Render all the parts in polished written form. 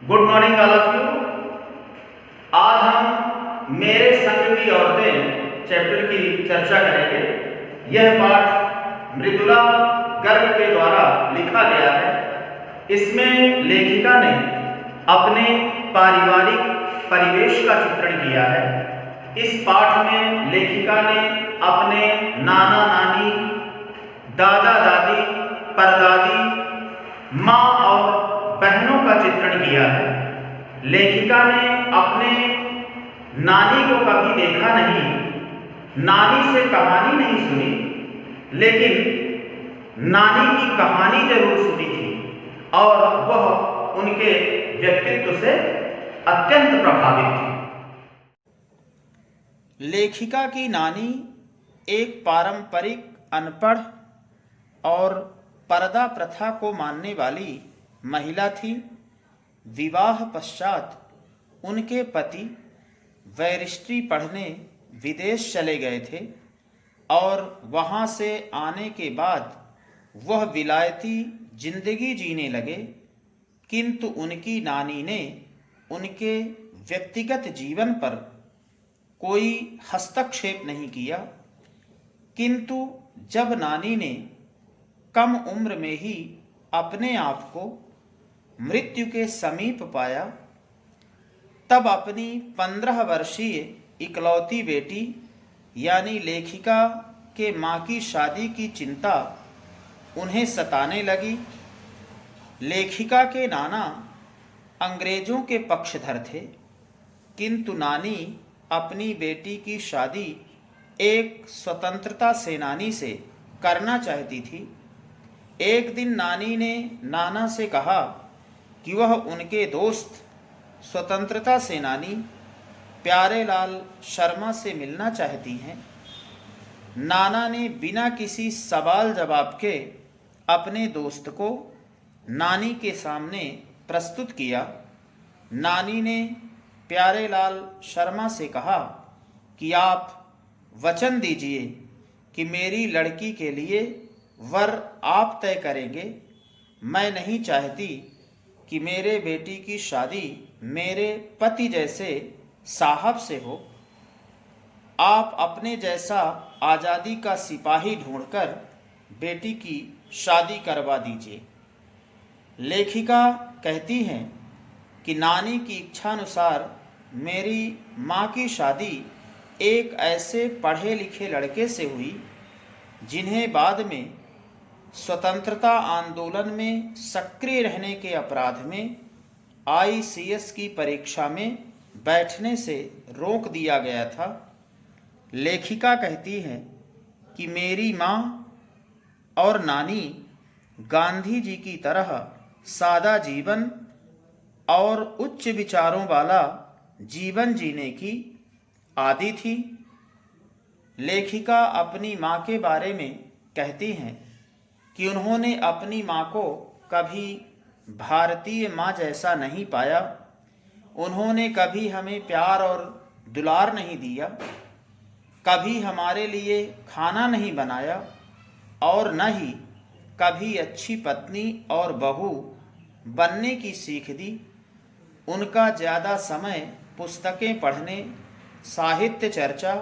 Good morning all of you. आज हम मेरे संग की औरतें चैप्टर की चर्चा करेंगे। यह पाठ मृदुला गर्ग के द्वारा लिखा गया है। इसमें लेखिका ने अपने पारिवारिक परिवेश का चित्रण किया है। इस पाठ में लेखिका ने अपने नाना नानी, दादा दादी, परदादी, माँ और बहनों का चित्रण किया है। लेखिका ने अपने नानी को कभी देखा नहीं, नानी से कहानी नहीं सुनी, लेकिन नानी की कहानी जरूर सुनी थी और वह उनके व्यक्तित्व से अत्यंत प्रभावित थी। लेखिका की नानी एक पारंपरिक, अनपढ़ और पर्दा प्रथा को मानने वाली महिला थी। विवाह पश्चात उनके पति बैरिस्ट्री पढ़ने विदेश चले गए थे और वहाँ से आने के बाद वह विलायती जिंदगी जीने लगे, किंतु उनकी नानी ने उनके व्यक्तिगत जीवन पर कोई हस्तक्षेप नहीं किया। किंतु जब नानी ने कम उम्र में ही अपने आप को मृत्यु के समीप पाया, तब अपनी 15 वर्षीय इकलौती बेटी यानी लेखिका के माँ की शादी की चिंता उन्हें सताने लगी। लेखिका के नाना अंग्रेजों के पक्षधर थे, किंतु नानी अपनी बेटी की शादी एक स्वतंत्रता सेनानी से करना चाहती थी। एक दिन नानी ने नाना से कहा कि वह उनके दोस्त स्वतंत्रता सेनानी प्यारेलाल शर्मा से मिलना चाहती हैं। नाना ने बिना किसी सवाल जवाब के अपने दोस्त को नानी के सामने प्रस्तुत किया। नानी ने प्यारेलाल शर्मा से कहा कि आप वचन दीजिए कि मेरी लड़की के लिए वर आप तय करेंगे। मैं नहीं चाहती कि मेरे बेटी की शादी मेरे पति जैसे साहब से हो। आप अपने जैसा आज़ादी का सिपाही ढूंढकर बेटी की शादी करवा दीजिए। लेखिका कहती हैं कि नानी की इच्छानुसार मेरी माँ की शादी एक ऐसे पढ़े लिखे लड़के से हुई जिन्हें बाद में स्वतंत्रता आंदोलन में सक्रिय रहने के अपराध में ICS की परीक्षा में बैठने से रोक दिया गया था। लेखिका कहती है कि मेरी माँ और नानी गांधी जी की तरह सादा जीवन और उच्च विचारों वाला जीवन जीने की आदी थी। लेखिका अपनी माँ के बारे में कहती हैं कि उन्होंने अपनी माँ को कभी भारतीय माँ जैसा नहीं पाया। उन्होंने कभी हमें प्यार और दुलार नहीं दिया, कभी हमारे लिए खाना नहीं बनाया और न ही कभी अच्छी पत्नी और बहू बनने की सीख दी। उनका ज़्यादा समय पुस्तकें पढ़ने, साहित्य चर्चा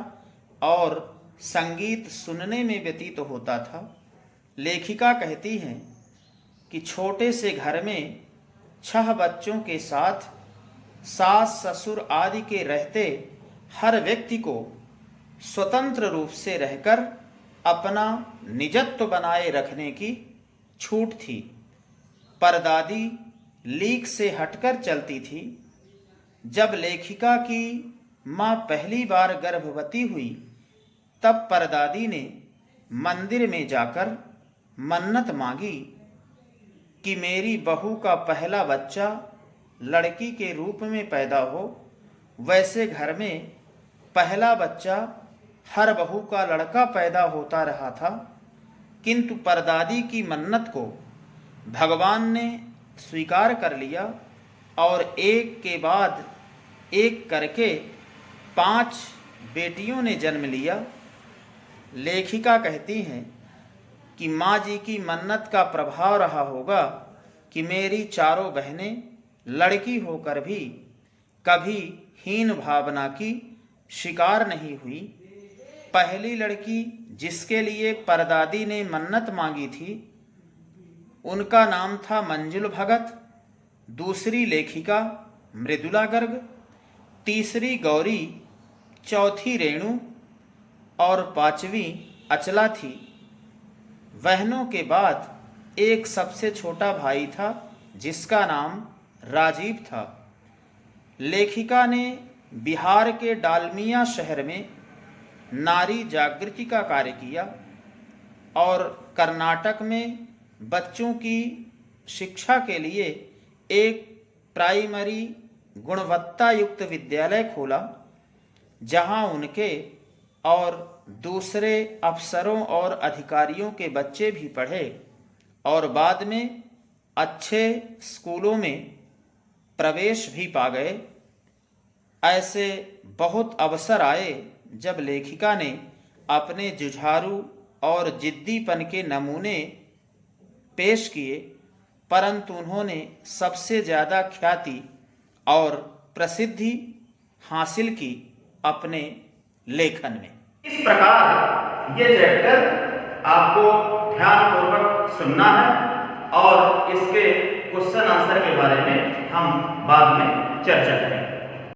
और संगीत सुनने में व्यतीत होता था। लेखिका कहती हैं कि छोटे से घर में 6 बच्चों के साथ सास ससुर आदि के रहते हर व्यक्ति को स्वतंत्र रूप से रहकर अपना निजत्व बनाए रखने की छूट थी। परदादी लीक से हटकर चलती थी। जब लेखिका की माँ पहली बार गर्भवती हुई, तब परदादी ने मंदिर में जाकर मन्नत मांगी कि मेरी बहू का पहला बच्चा लड़की के रूप में पैदा हो। वैसे घर में पहला बच्चा हर बहू का लड़का पैदा होता रहा था, किंतु परदादी की मन्नत को भगवान ने स्वीकार कर लिया और एक के बाद एक करके 5 बेटियों ने जन्म लिया। लेखिका कहती हैं कि माँ जी की मन्नत का प्रभाव रहा होगा कि मेरी चारों बहनें लड़की होकर भी कभी हीन भावना की शिकार नहीं हुई। पहली लड़की जिसके लिए परदादी ने मन्नत मांगी थी उनका नाम था मंजुल भगत, दूसरी लेखिका मृदुला गर्ग, तीसरी गौरी, चौथी रेणु और पांचवी अचला थी। बहनों के बाद एक सबसे छोटा भाई था जिसका नाम राजीव था। लेखिका ने बिहार के डालमिया शहर में नारी जागृति का कार्य किया और कर्नाटक में बच्चों की शिक्षा के लिए एक प्राइमरी गुणवत्ता युक्त विद्यालय खोला, जहां उनके और दूसरे अफसरों और अधिकारियों के बच्चे भी पढ़े और बाद में अच्छे स्कूलों में प्रवेश भी पा गए। ऐसे बहुत अवसर आए जब लेखिका ने अपने जुझारू और जिद्दीपन के नमूने पेश किए, परंतु उन्होंने सबसे ज़्यादा ख्याति और प्रसिद्धि हासिल की अपने लेखन में। इस प्रकार ये चैप्टर आपको ध्यानपूर्वक सुनना है और इसके क्वेश्चन आंसर के बारे में हम बाद में चर्चा करेंगे।